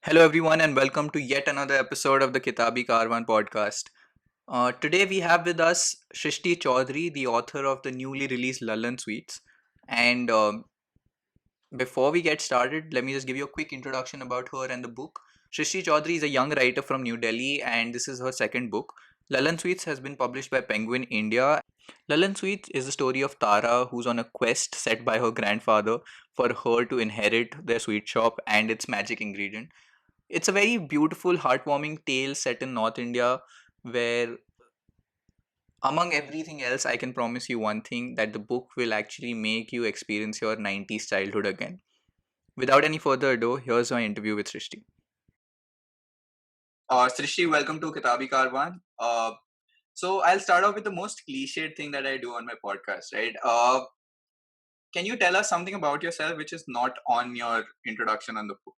Hello, everyone, and welcome to yet another episode of the Kitabi Karwan podcast. Today, we have with us Srishti Chaudhary, the author of the newly released Lallan Sweets. And before we get started, let me just give you a quick introduction about her and the book. Srishti Chaudhary is a young writer from New Delhi, and this is her second book. Lallan Sweets has been published by Penguin India. Lallan Sweets is the story of Tara, who's on a quest set by her grandfather for her to inherit their sweet shop and its magic ingredient. It's a very beautiful, heartwarming tale set in North India where, among everything else, I can promise you one thing that the book will actually make you experience your 90s childhood again. Without any further ado, here's my interview with Srishti. Srishti, welcome to Kitabi Karwan. So I'll start off with the most cliched thing that I do on my podcast, right? Can you tell us something about yourself which is not on your introduction on the book?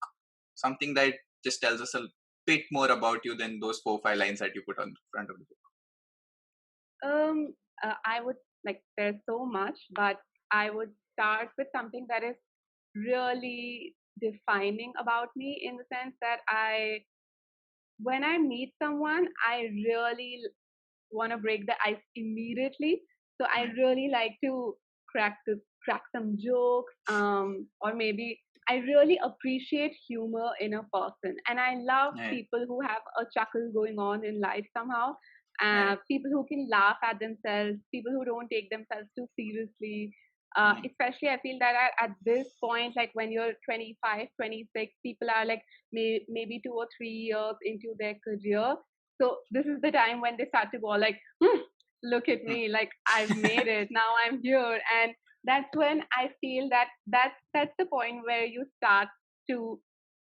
Something that just tells us a bit more about you than those 4 5 lines that you put on the front of the book. I would like, there's so much, but I would start with something that is really defining about me in the sense that when I meet someone, I really want to break the ice immediately. So I Right. really like to crack some jokes, or maybe I really appreciate humor in a person, and I love Right. people who have a chuckle going on in life somehow. Right. People who can laugh at themselves, people who don't take themselves too seriously. Mm. Especially, I feel that at this point, like when you're 25, 26, people are like maybe 2 or 3 years into their career, so this is the time when they start to go like, look at Mm. me, like I've made it. Now I'm here, and that's when I feel that that's the point where you start to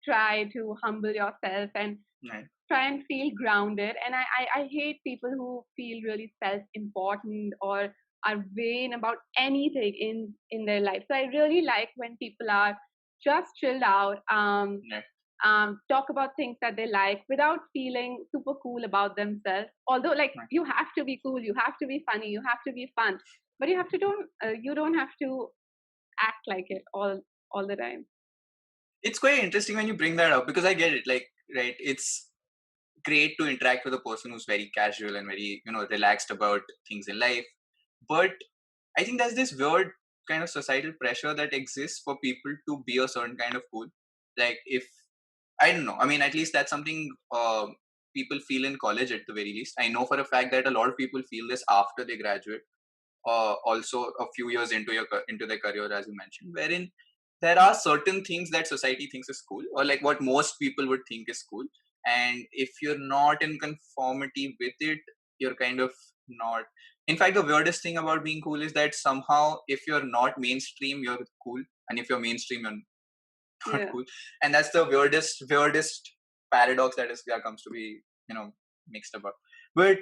try to humble yourself and Right. try and feel grounded. And I hate people who feel really self-important or are vain about anything in their life. So I really like when people are just chilled out, Right. talk about things that they like without feeling super cool about themselves. Although, like, Right. you have to be cool, you have to be funny, you have to be fun, but you don't have to act like it all the time. It's quite interesting when you bring that up because I get it. Like, right, it's great to interact with a person who's very casual and very, relaxed about things in life. But I think there's this weird kind of societal pressure that exists for people to be a certain kind of cool. Like, if I don't know, I mean, at least that's something people feel in college at the very least. I know for a fact that a lot of people feel this after they graduate, also a few years into their career, as you mentioned, wherein there are certain things that society thinks is cool, or like what most people would think is cool, and if you're not in conformity with it, you're kind of not. In fact, the weirdest thing about being cool is that somehow, if you're not mainstream, you're cool, and if you're mainstream, you're not Yeah. cool, and that's the weirdest paradox that comes to be, you know mixed about. But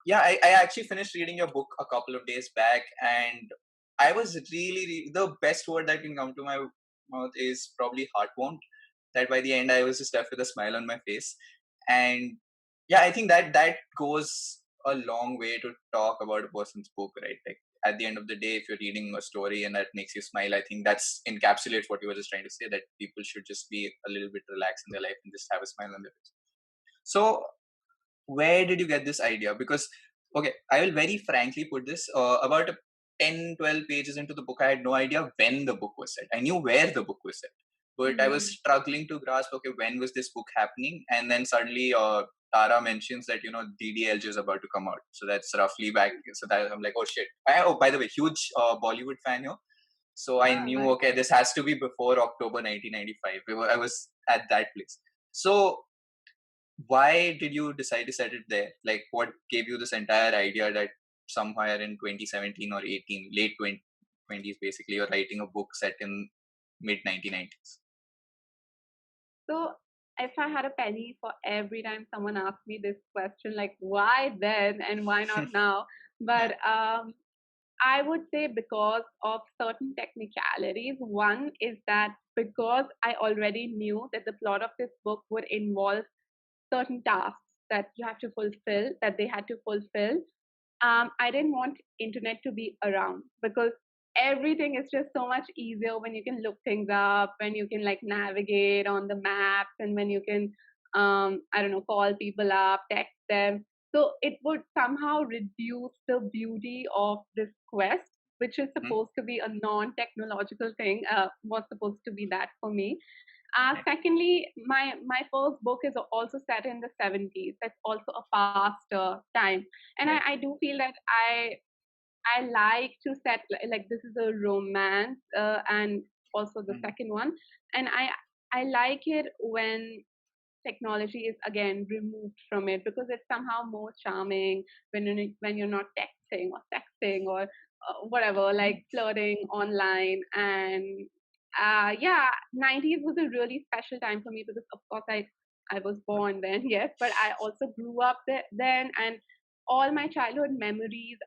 yeah, I actually finished reading your book a couple of days back, and I was the best word that can come to my mouth is probably heartwarmed. That by the end I was just left with a smile on my face. And yeah, I think that goes a long way to talk about a person's book, right? Like, at the end of the day, if you're reading a story and that makes you smile, I think that's encapsulates what you were just trying to say, that people should just be a little bit relaxed in their life and just have a smile on their face. So where did you get this idea? Because, okay, I will very frankly put this, about 10, 12 pages into the book, I had no idea when the book was set. I knew where the book was set, but I was Mm-hmm. struggling to grasp, okay, when was this book happening? And then suddenly Tara mentions that, DDLJ is about to come out, so that's roughly back. So that I'm like, oh shit. Oh, by the way, huge Bollywood fan here. So I Oh, knew, nice. okay, this has to be before October 1995. I was at that place. So why did you decide to set it there? Like, what gave you this entire idea that somewhere in 2017 or 18, late 2020s, basically, you're writing a book set in mid 1990s? So if I had a penny for every time someone asked me this question, like why then and why not now? Yeah. But I would say because of certain technicalities. One is that because I already knew that the plot of this book would involve certain tasks that you have to fulfill, that they had to fulfill. I didn't want internet to be around because everything is just so much easier when you can look things up, when you can like navigate on the maps, and when you can, I don't know, call people up, text them. So it would somehow reduce the beauty of this quest, which is Mhm. supposed to be a non-technological thing, was supposed to be that for me. Right. Secondly, my first book is also set in the 70s. That's also a faster time, and Right. I do feel that I like to set like this is a romance, and also the Mhm. second one, and I like it when technology is again removed from it because it's somehow more charming when you're not texting or sexting or whatever, like flirting online. And yeah, 90s was a really special time for me because of course I was born then, yes, but I also grew up then, and all my childhood memories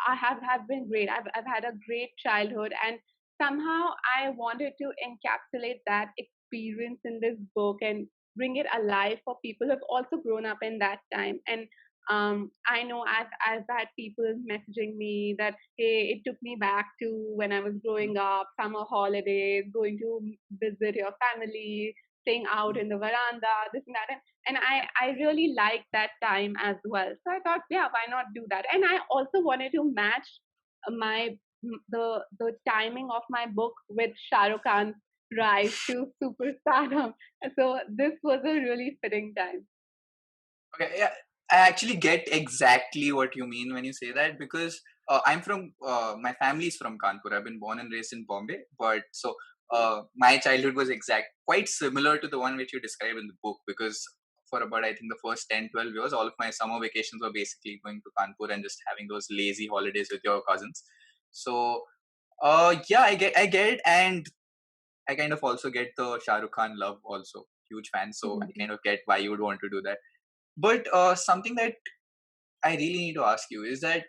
I have been great. I've had a great childhood, and somehow I wanted to encapsulate that experience in this book and bring it alive for people who have also grown up in that time. And I know I've had people messaging me that hey, it took me back to when I was growing up, summer holidays, going to visit your family, staying out in the veranda, this and that. And I really liked that time as well. So I thought, yeah, why not do that? And I also wanted to match my the timing of my book with Shah Rukh Khan's rise to superstardom. So this was a really fitting time. Okay, yeah, I actually get exactly what you mean when you say that because my family is from Kanpur. I've been born and raised in Bombay, but so my childhood was quite similar to the one which you describe in the book because for about I think the first 10, 12 years, all of my summer vacations were basically going to Kanpur and just having those lazy holidays with your cousins. So, yeah, I get it, and I kind of also get the Shah Rukh Khan love also. Huge fan, so I kind of get why you would want to do that. But something that I really need to ask you is that,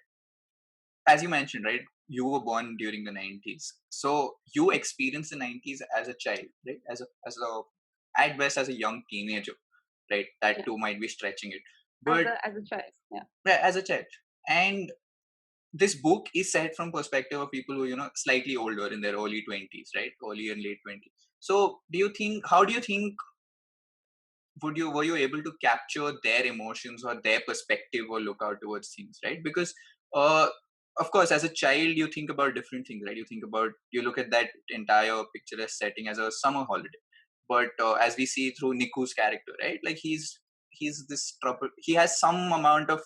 as you mentioned, right, you were born during the 90s. So you experienced the 90s as a child, right? At best, as a young teenager, right? That Yeah, too might be stretching it. But as a child. Yeah. yeah, as a child. And this book is set from perspective of people who, slightly older in their early 20s, right? Early and late 20s. So how do you think were you able to capture their emotions or their perspective or look out towards things, right? Because uh of course as a child you think about different things, right? You look at that entire picturesque setting as a summer holiday, but as we see through Niku's character, right, like he's this trouble, he has some amount of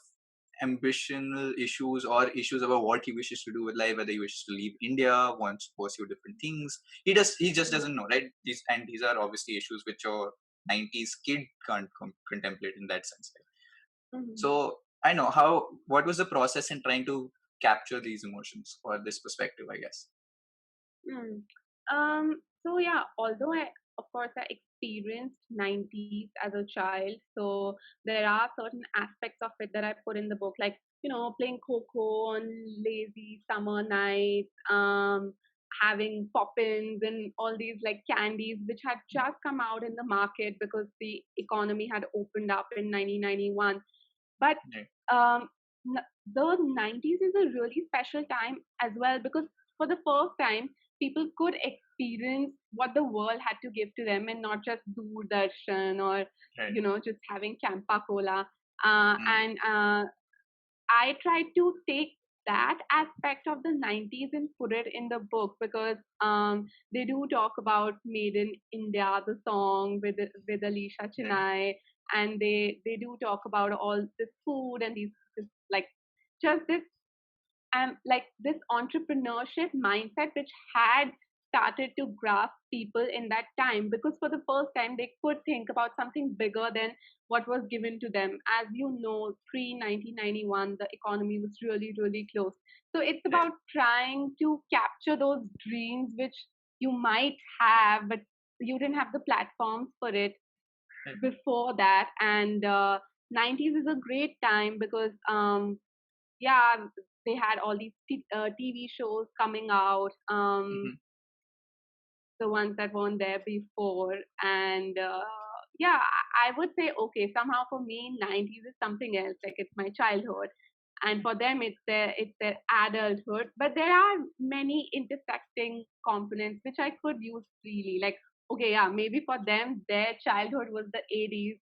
ambitional issues or issues about what he wishes to do with life, whether he wishes to leave India, wants to pursue different things. He just doesn't know, right? These are obviously issues which a 90s kid can't contemplate in that sense, right? Mhm. So I know how what was the process in trying to capture these emotions or this perspective, I guess. Mm. So yeah, although of course, I experienced 90s as a child, so there are certain aspects of it that I put in the book, like, playing Coco on lazy summer nights, having poppins and all these like candies, which had just come out in the market because the economy had opened up in 1991. But Right. um, the 90s is a really special time as well because for the first time, people could experience what the world had to give to them and not just Doordarshan or, Right. just having Champa Cola. Mm. And I tried to take that aspect of the 90s and put it in the book because they do talk about Made in India, the song with Alicia Right. Chennai, and they do talk about all this food and like just this like this entrepreneurship mindset which had started to grasp people in that time because for the first time they could think about something bigger than what was given to them. As you know, pre 1991 the economy was really really close, so it's Right. about trying to capture those dreams which you might have but you didn't have the platforms for it Right. before that. And 90s is a great time because yeah, they had all these TV shows coming out, Mhm. the ones that weren't there before. And yeah, I would say, okay, somehow for me, 90s is something else. Like it's my childhood. and for them it's their adulthood. But there are many intersecting components which I could use freely. Like, okay, yeah, maybe for them their childhood was the 80s,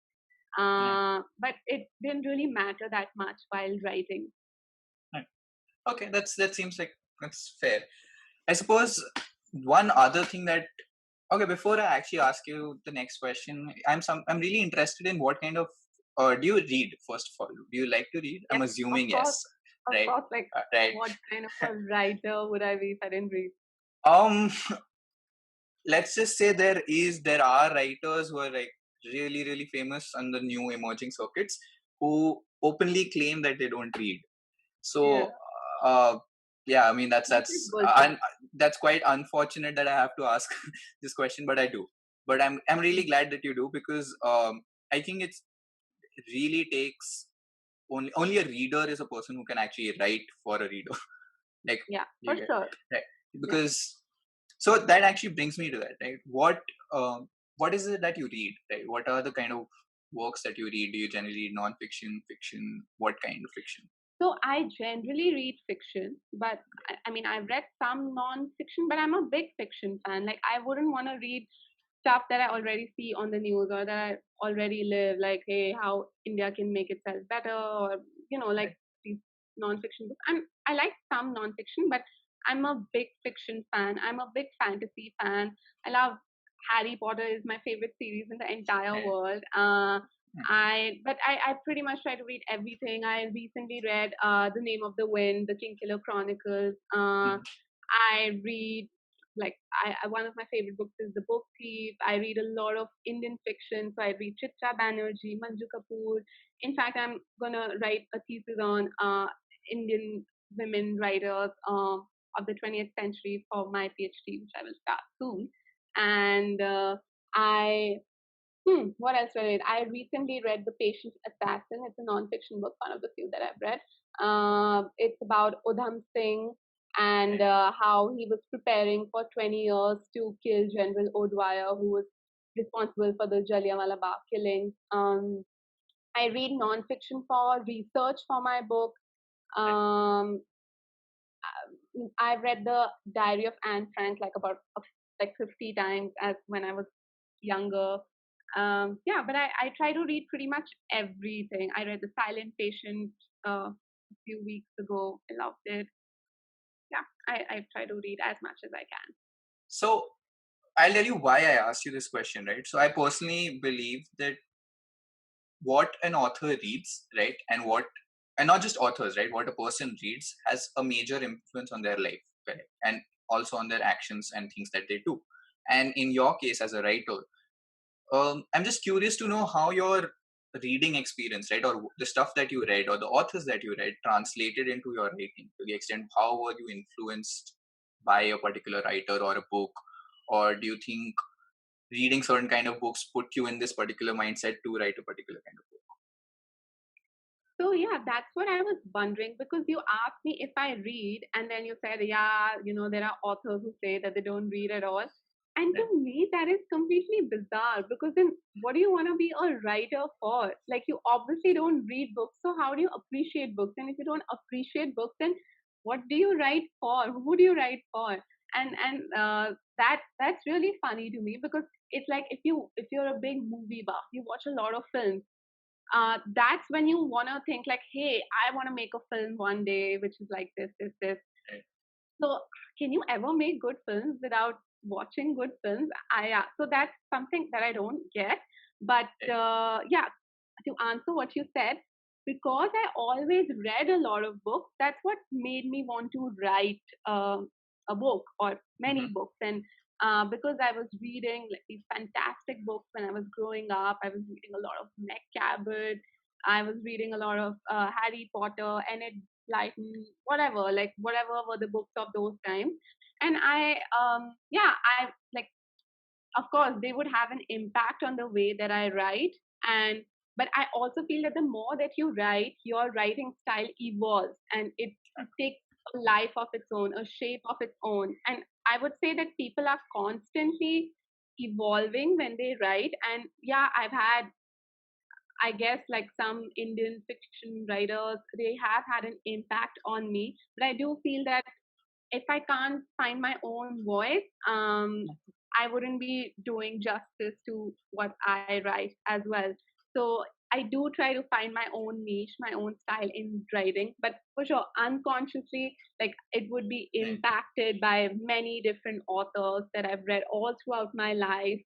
Yeah. but it didn't really matter that much while writing. Right. Okay, that seems like that's fair. I suppose one other thing that okay, before I actually ask you the next question, I'm really interested in what kind of do you read first of all? Do you like to read? I'm Yes, assuming yes, of right? course. Like, Right. what kind of a writer would I be if I didn't read? Um, let's just say there are writers who are like really famous on the new emerging circuits who openly claim that they don't read. Yeah, So, uh, yeah, I mean which is bullshit. that's quite unfortunate that I have to ask this question, but I do. But I'm really glad that you do because I think it really takes only a reader is a person who can actually write for a reader. Like Yeah, for you get sure. right Yeah. because so that actually brings me to that right. Um, what is it that you read? Right, what are the kind of works that you read? Do you generally read non-fiction, fiction? What kind of fiction? So I generally read fiction, but I mean, I've read some non-fiction, but I'm a big fiction fan. Like, I wouldn't want to read stuff that I already see on the news or that I already live, like, hey, how India can make itself better, or like Right. these non-fiction books. I like some non-fiction, but I'm a big fiction fan. I'm a big fantasy fan. I love Harry Potter is my favorite series in the entire Right. world. I pretty much try to read everything. I recently read The Name of the Wind, The Kingkiller Chronicles. Mhm. I read like one of my favorite books is The Book Thief. I read a lot of Indian fiction, so I read Chitra Banerjee, Manju Kapoor. In fact, I'm gonna write a thesis on Indian women writers of the 20th century for my PhD, which I will start soon. And I what else did I read? I recently read The Patient Assassin. It's a non-fiction book, one of the few that I've read. It's about Udham Singh and Right. how he was preparing for 20 years to kill General O'Dwyer, who was responsible for the Jallianwala Bagh killings. I read non-fiction for research for my book. Right. Um, I've read the Diary of Anne Frank like 50 times as when I was younger. Yeah, but I try to read pretty much everything. I read The Silent Patient a few weeks ago. I loved it. Yeah, I try to read as much as I can. So I'll tell you why I asked you this question, right? So I personally believe that what an author reads, right, and not just authors, right, what a person reads has a major influence on their life, correct, and also on their actions and things that they do. And in your case as a writer, I'm just curious to know how your reading experience, right, or the stuff that you read or the authors that you read translated into your writing to the extent how were you influenced by a particular writer or a book, or do you think reading certain kind of books put you in this particular mindset to write a particular kind of book? So yeah, that's what I was wondering because you asked me if I read, and then you said, yeah, there are authors who say that they don't read at all. And to Right. me, that is completely bizarre because then what do you want to be a writer for? Like, you obviously don't read books, so how do you appreciate books? And if you don't appreciate books, then what do you write for? Who do you write for? And that's really funny to me because it's like if you're a big movie buff, you watch a lot of films, that's when you want to think like, hey, I want to make a film one day which is like this. Right. So can you ever make good films without watching good films? So that's something that I don't get. But Right. yeah, to answer what you said, because I always read a lot of books, that's what made me want to write a book or many Mhm. books. And because I was reading like these fantastic books when I was growing up, I was reading a lot of Meg Cabot. I was reading a lot of Harry Potter, Enid Blyton, whatever, like whatever were the books of those times. And I like, of course, they would have an impact on the way that I write. And but I also feel that the more that you write, your writing style evolves and it takes a life of its own, a shape of its own. And I would say that people are constantly evolving when they write. And yeah, I guess like some Indian fiction writers, they have had an impact on me. But I do feel that if I can't find my own voice, I wouldn't be doing justice to what I write as well. So I do try to find my own niche, my own style in writing, but for sure, unconsciously, like it would be Right. impacted by many different authors that I've read all throughout my life.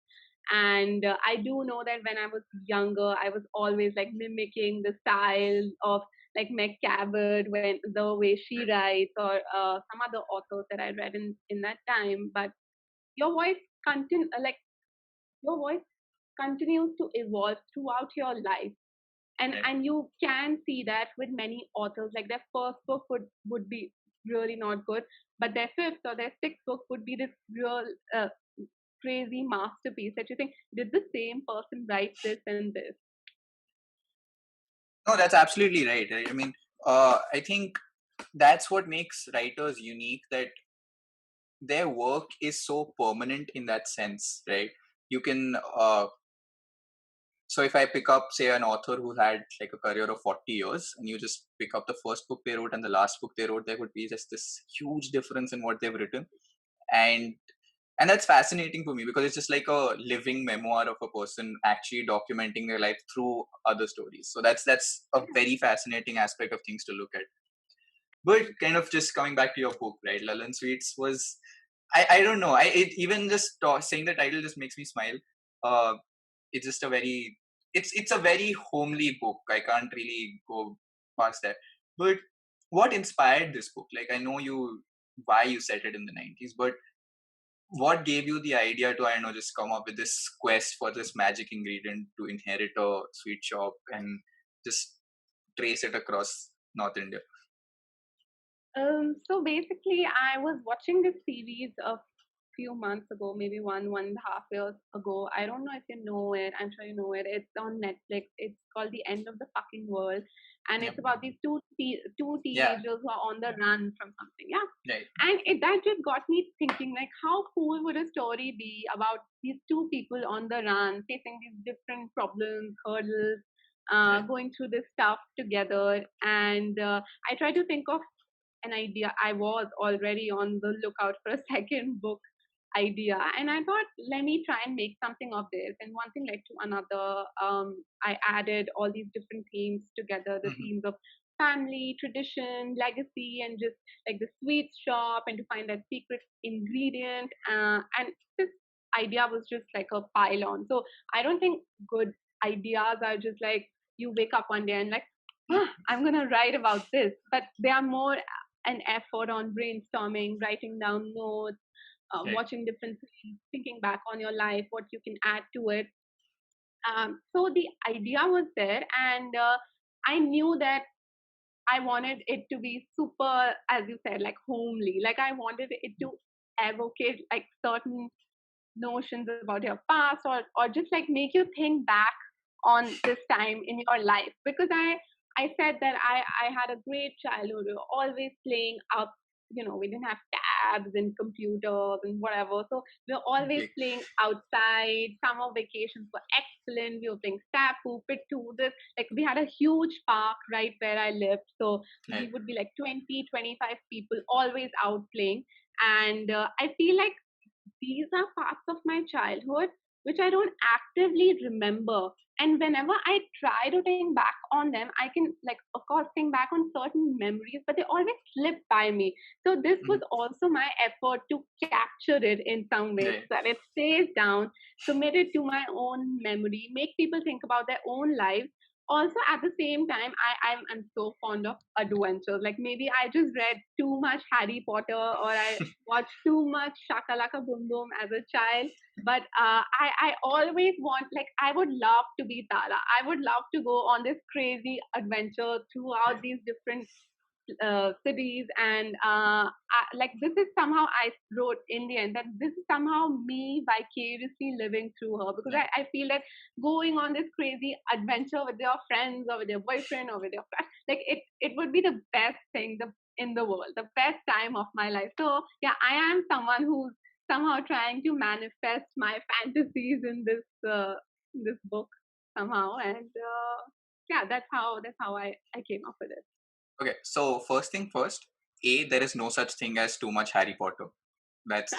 And I do know that when I was younger, I was always like mimicking the style of like Meg Cabot, when the way she writes, or some other authors that I read in that time. But your voice like your voice continues to evolve throughout your life, Right. and you can see that with many authors. Like their first book would be really not good, but their fifth or their sixth book would be this real crazy masterpiece that you think, did the same person write this and this? No, that's absolutely right. I mean, I think that's what makes writers unique, that their work is so permanent in that sense, right? You can, so if I pick up, say, an author who had like a career of 40 years, and you just pick up the first book they wrote and the last book they wrote, there would be just this huge difference in what they've written. And and that's fascinating for me, because it's just like a living memoir of a person actually documenting their life through other stories. So that's a very fascinating aspect of things to look at. But kind of just coming back to your book, right? Lallan Sweets was, I don't know. Even just saying the title just makes me smile. Uh, it's just a very, it's a very homely book. I can't really go past that. But what inspired this book? Like, I know you why you set it in the 90s, but what gave you the idea to, I don't know, just come up with this quest for this magic ingredient to inherit a sweet shop and just trace it across North India? So basically, I was watching this series a few months ago, maybe 1.5 years ago. I don't know if you know it. I'm sure you know it. It's on Netflix. It's called The End of the Fucking World, and Yep. it's about these two Yeah. teenagers who are on the run from something. Yeah, Right. and that just got me thinking, like, how cool would a story be about these two people on the run, facing these different problems, hurdles, Right. going through this stuff together. And I try to think of an idea. I was already on the lookout for a second book idea, and I thought, let me try and make something of this. And one thing led to another. I added all these different themes together, the Hmm. themes of family, tradition, legacy, and just like the sweets shop, and to find that secret ingredient. And this idea was just like a pile on. So I don't think good ideas are just like you wake up one day and like, I'm gonna write about this, but they are more an effort on brainstorming, writing down notes, Right. watching different things, thinking back on your life, what you can add to it. So the idea was there, and I knew that I wanted it to be super, as you said, like homely. Like I wanted it to evocate like certain notions about your past, or just like make you think back on this time in your life. Because I said that I had a great childhood. We were always playing up, we didn't have tabs and computers and whatever, so we were always Okay. playing outside. Summer vacations were excellent. We were playing Tapu, Pittu, this, like we had a huge park right where I lived, so Right. we would be like 20, 25 people always out playing. And I feel like these are parts of my childhood which I don't actively remember. And whenever I try to think back on them, I can, like, of course, think back on certain memories, but they always slip by me. So this was Hmm. also my effort to capture it in some way Right. so that it stays down, commit it to my own memory, make people think about their own lives. Also, at the same time, I'm so fond of adventures. Like maybe I just read too much Harry Potter, or I watched too much Shakalaka Boom Boom as a child. But I always want, like, I would love to be Tara. I would love to go on this crazy adventure throughout Right. these different cities. And like this is somehow, I wrote in the end that this is somehow me vicariously living through her, because Right. I feel that going on this crazy adventure with your friends or with your boyfriend or with your friend, like it would be the best thing in the world, the best time of my life. So yeah, I am someone who's somehow trying to manifest my fantasies in this book. somehow, and yeah, that's how I came up with it. Okay, so first thing first, there is no such thing as too much Harry Potter. That's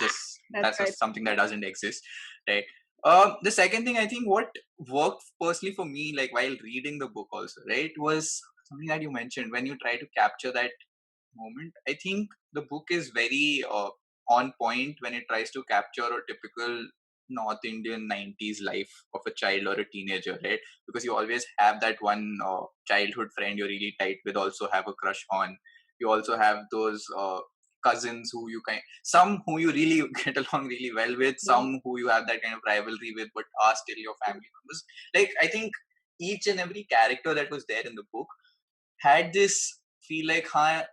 That's right. just something that doesn't exist, right? The second thing, I think what worked personally for me, like while reading the book also, right, was something that you mentioned when you try to capture that moment. I think the book is very on point when it tries to capture a typical North Indian 90s life of a child or a teenager, right? Because you always have that one childhood friend you're really tight with, also have a crush on. You also have those cousins who you some who you really get along really well with, Yeah. some who you have that kind of rivalry with, but are still your family members. Like, I think each and every character that was there in the book had this feel like, huh,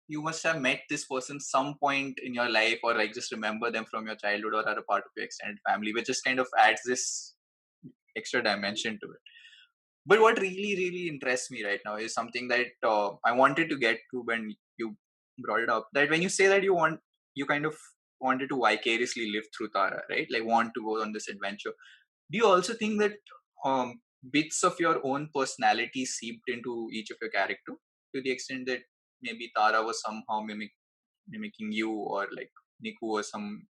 you must have met this person some point in your life, or like just remember them from your childhood, or are a part of your extended family, which just kind of adds this extra dimension to it. But what really, really interests me right now is something that I wanted to get to when you brought it up. That when you say that you kind of wanted to vicariously live through Tara, right? Like want to go on this adventure. Do you also think that bits of your own personality seeped into each of your character to the extent that maybe Tara was somehow mimicking you, or like Niku was some,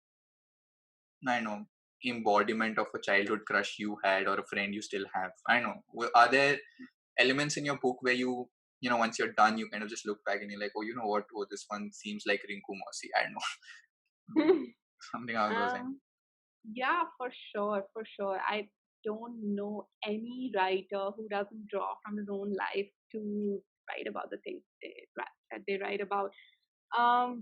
I don't know, embodiment of a childhood crush you had or a friend you still have? I don't know. Are there elements in your book where you know, once you're done, you kind of just look back and you're like, oh, you know what? Oh, this one seems like Rinku Mosi. I don't know. Something along those lines. um, yeah, for sure, for sure. I don't know any writer who doesn't draw from his own life to write about the things that they write about.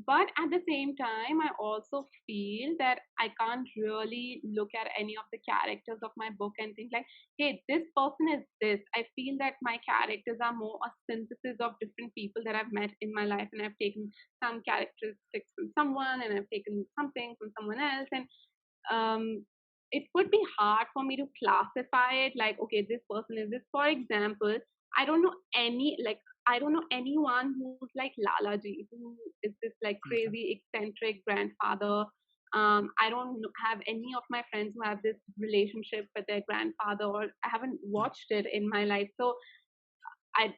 But at the same time, I also feel that I can't really look at any of the characters of my book and think like, hey, this person is this. I feel that my characters are more a synthesis of different people that I've met in my life, and I've taken some characteristics from someone, and I've taken something from someone else, and it would be hard for me to classify it like, okay, this person is this. For example, I don't know any like I don't know anyone who's like Lalaji, who is this like Okay. crazy eccentric grandfather. I don't have any of my friends who have this relationship with their grandfather, or I haven't watched it in my life. So I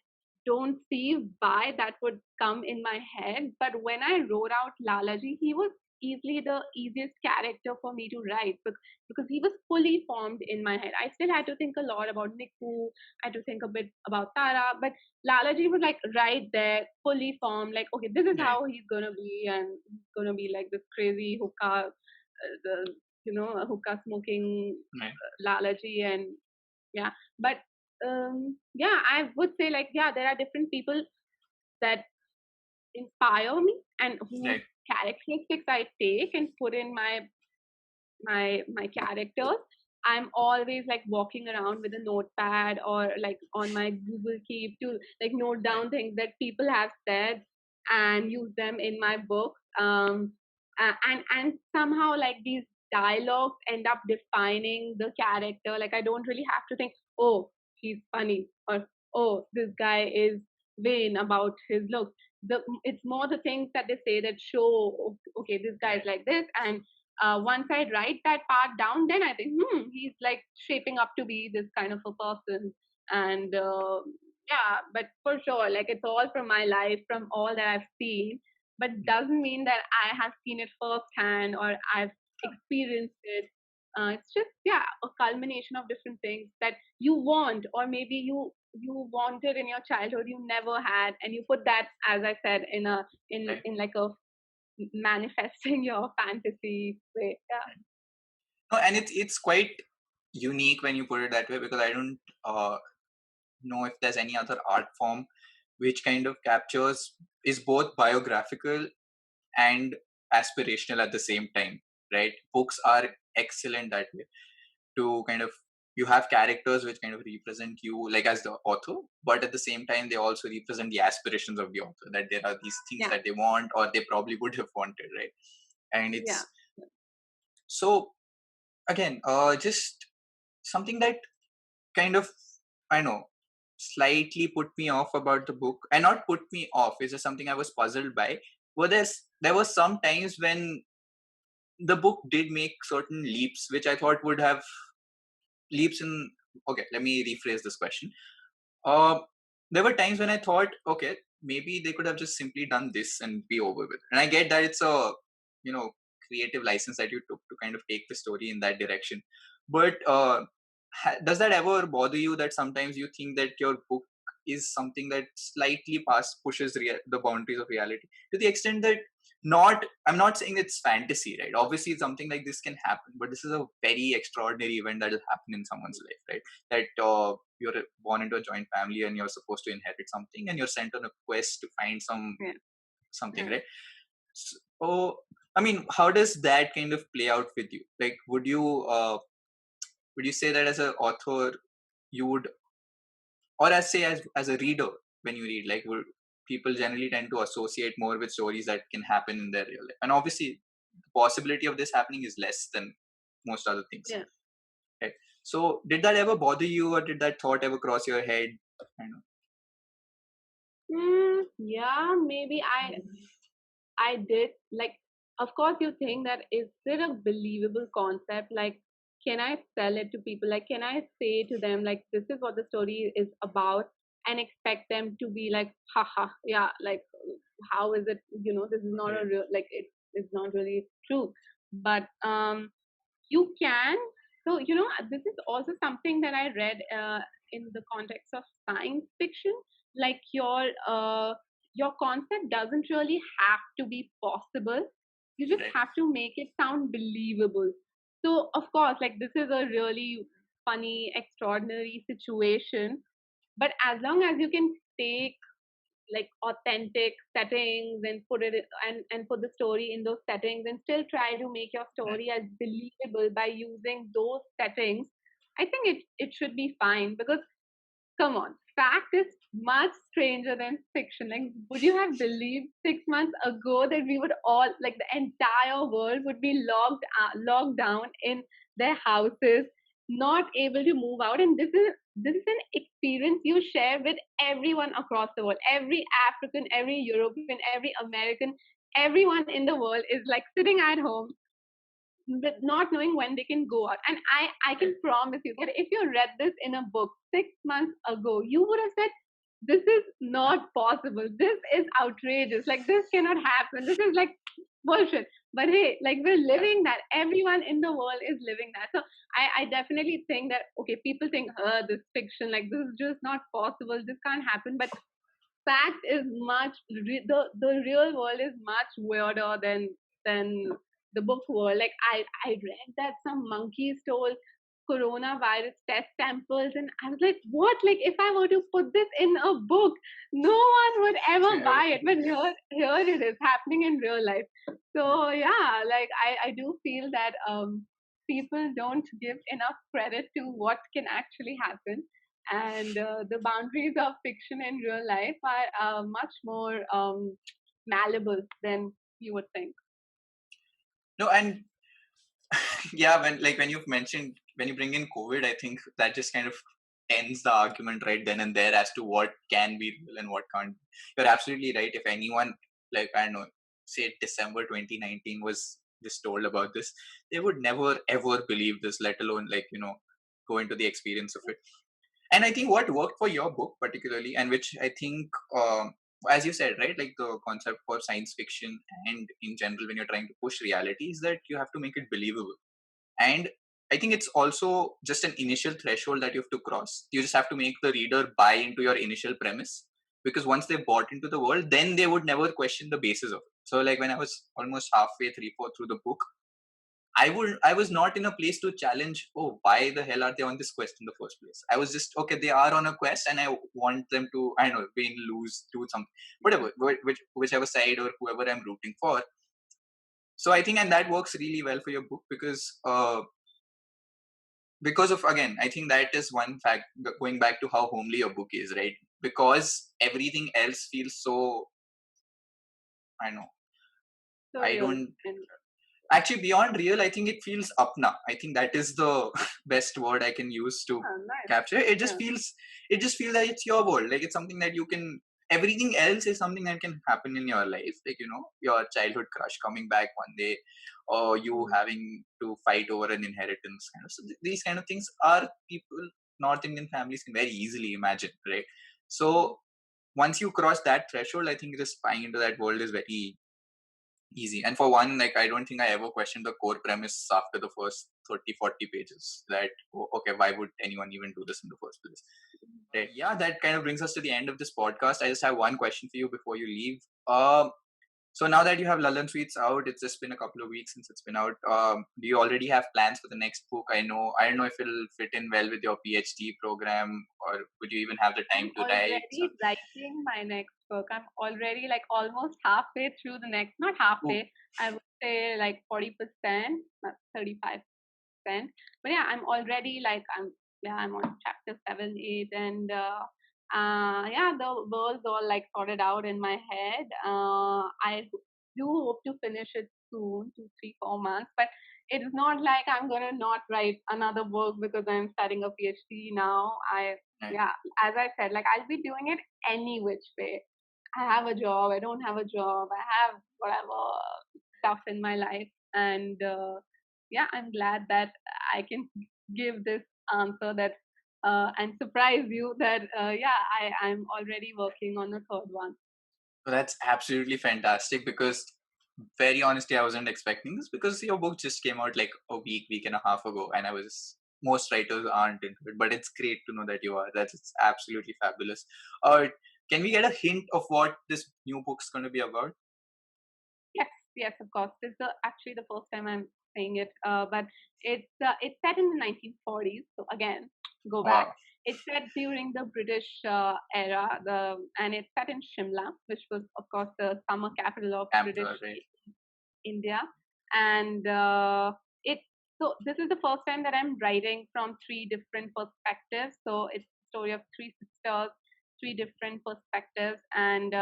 don't see why that would come in my head. But when I wrote out Lalaji, he was easily the easiest character for me to write because he was fully formed in my head. I still had to think a lot about Niku, I had to think a bit about Tara, but Lalaji was like right there, fully formed, like, okay, this is Right. how he's gonna be, and he's gonna be like this crazy hookah, the hookah smoking Right. Lalaji, and yeah. But yeah, I would say like, yeah, there are different people that inspire me and whose Right. characteristics I take and put in my characters. I'm always like walking around with a notepad or like on my Google Keep to like note Right. down things that people have said and use them in my book. And somehow like these dialogues end up defining the character. Like I don't really have to think, oh, he's funny, or oh, this guy is vain about his looks. It's more the things that they say that show, okay, this guy is Right. like this, and once I write that part down, then I think, he's like shaping up to be this kind of a person. And yeah, but for sure, like it's all from my life, from all that I've seen, but doesn't mean that I have seen it firsthand or I've experienced it. It's just, yeah, a culmination of different things that you want, or maybe you wanted in your childhood you never had, and you put that, as I said, in a Right. in like a manifesting your fantasy way. Yeah. No, and it's quite unique when you put it that way, because I don't know if there's any other art form which kind of captures, is both biographical and aspirational at the same time, right? Books are excellent that way, to kind of, you have characters which kind of represent you like as the author, but at the same time they also represent the aspirations of the author, that there are these things Yeah. that they want or they probably would have wanted, right? And Yeah. it's so, again, just something that kind of, I know, slightly put me off about the book, and not put me off, it's just something I was puzzled by. Well, there was some times when the book did make certain leaps which I thought would have leaps in okay, let me rephrase this question. uh, there were times when I thought, okay, maybe they could have just simply done this and be over with. And I get that it's a, you know, creative license that you took to kind of take the story in that direction. But does that ever bother you that sometimes you think that your book is something that slightly pushes the boundaries of reality to the extent that I'm not saying it's fantasy, right? Obviously, something like this can happen, but this is a very extraordinary event that will happen in someone's life, right? That you're born into a joint family and you're supposed to inherit something and you're sent on a quest to find Yeah. something, Yeah. right? So I mean, how does that kind of play out with you? Like, would you say that as an author you would, or as say as a reader, when you read, like, would people generally tend to associate more with stories that can happen in their real life? And obviously the possibility of this happening is less than most other things, Yeah. right? So did that ever bother you, or did that thought ever cross your head? I know. Yeah, maybe I did. Like, of course, you think that is it a believable concept? Like, can I sell it to people? Like, can I say to them, like, this is what the story is about, and expect them to be like, haha, yeah, like, how is it? This is not a Right. real, like, it is not really true. But you can. So, this is also something that I read in the context of science fiction. Like, your concept doesn't really have to be possible. You just Right. have to make it sound believable. So, of course, like, this is a really funny, extraordinary situation. But as long as you can take like authentic settings and and put the story in those settings and still try to make your Right. story as believable by using those settings, I think it should be fine. Because come on, fact is much stranger than fiction. Like, would you have believed 6 months ago that we would all, like, the entire world would be locked down in their houses, not able to move out? And this is an experience you share with everyone across the world. Every African, every European, every American, everyone in the world is like sitting at home with not knowing when they can go out. And I Right. can promise you that if you read this in a book 6 months ago, you would have said, this is not possible. This is outrageous. Like, this cannot happen. This is like bullshit. But hey, like, we're living that. Everyone in the world is living that. So I definitely think that, okay, people think, this fiction, like, this is just not possible. This can't happen. But fact is the real world is much weirder than the book world. Like, I read that some monkey stole coronavirus test samples, and I was like, what? Like, if I were to put this in a book, no one would ever Yeah. buy it. But here it is happening in real life. So yeah, like, I do feel that people don't give enough credit to what can actually happen. And the boundaries of fiction and real life are much more malleable than you would think. No, and yeah, when you've mentioned, when you bring in COVID, I think that just kind of ends the argument right then and there as to what can be real and what can't. You're absolutely right. If anyone, like, I don't know, say December 2019 was just told about this, they would never ever believe this, let alone, like, go into the experience of it. And I think what worked for your book particularly, and which I think, as you said, right, like the concept for science fiction and in general when you're trying to push reality, is that you have to make it believable. And I think it's also just an initial threshold that you have to cross. You just have to make the reader buy into your initial premise, because once they bought into the world, then they would never question the basis of it. So like when I was almost halfway, three-fourths through the book, I was not in a place to challenge, oh, why the hell are they on this quest in the first place? I was just, okay, they are on a quest and I want them to, I don't know, win, lose, do something, whatever, whichever side or whoever I'm rooting for. So I think, and that works really well for your book, because of, again, I think that is one fact, going back to how homely your book is, right? Because everything else feels so, I know, So I real. don't, And actually, beyond real, I think it feels apna. I think that is the best word I can use to nice. capture it. Yeah. It just feels like it's your world. Like it's something that you can, everything else is something that can happen in your life, like, your childhood crush coming back one day, or you Mm. having to fight over an inheritance kind of, so these kind of things are people, North Indian families can very easily imagine, right? So once you cross that threshold, I think just spying into that world is very easy. And for one, like, I don't think I ever questioned the core premise after the first 30, 40 pages that, oh, okay, why would anyone even do this in the first place? Right. Yeah, that kind of brings us to the end of this podcast. I just have one question for you before you leave. So now that you have Lallan Sweets out, it's just been a couple of weeks since it's been out. Do you already have plans for the next book? I don't know if it'll fit in well with your PhD program, or would you even have the time I'm to write already some? writing my next book. I'm already like almost halfway through the next, not Ooh, halfway, I would say like 40%, not 35%. But yeah, I'm already like, I'm on chapter 7, 8, and yeah, the world's all like sorted out in my head. I do hope to finish it soon, 2, 3, 4 months, but it's not like I'm gonna not write another book because I'm starting a PhD now. right. Yeah, as I said, like I'll be doing it any which way. I have a job, I don't have a job, I have whatever stuff in my life, and yeah, I'm glad that I can give this answer that and surprise you that yeah, I'm already working on a third one. So that's absolutely fantastic because, very honestly, I wasn't expecting this because your book just came out like a week and a half ago, and I was most writers aren't into it, but it's great to know that you are. That's It's absolutely fabulous. Uh, can we get a hint of what this new book's going to be about? Yes, yes, of course. This is actually the first time I'm saying it, but it's set in the 1940s. So again, go back. Wow, It's set during the British era, and it's set in Shimla, which was, of course, the summer capital of British capital, right? India. And it so this is the first time that I'm writing from three different perspectives. So it's the story of three sisters, three different perspectives, and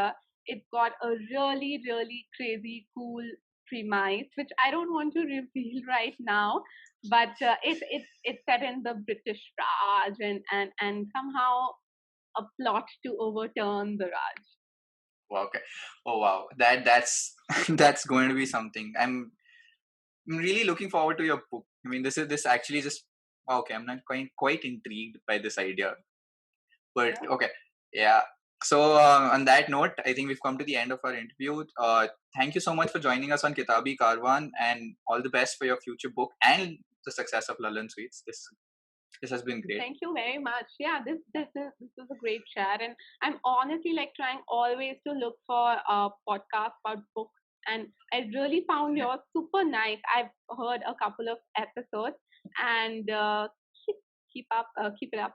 it's got a really, really crazy, cool premise, which I don't want to reveal right now. But it's set in the British Raj, and somehow a plot to overturn the Raj. Wow, okay. Oh wow, that's that's going to be something. I'm really looking forward to your book. I mean, this actually just okay. I'm not quite intrigued by this idea. But Yeah. okay, yeah. So on that note, I think we've come to the end of our interview. Thank you so much for joining us on Kitabi Karwan, and all the best for your future book and the success of Lallan Sweets. This has been great. Thank you very much. Yeah, this is a great chat, and I'm honestly like trying always to look for podcasts about books, and I really found yours super nice. I've heard a couple of episodes, and keep keep it up.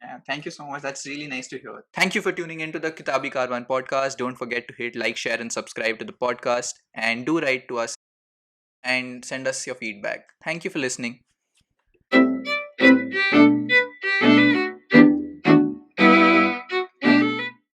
Yeah, thank you so much. That's really nice to hear. Thank you for tuning into the Kitabi Karwan podcast. Don't forget to hit like, share, and subscribe to the podcast. And do write to us and send us your feedback. Thank you for listening.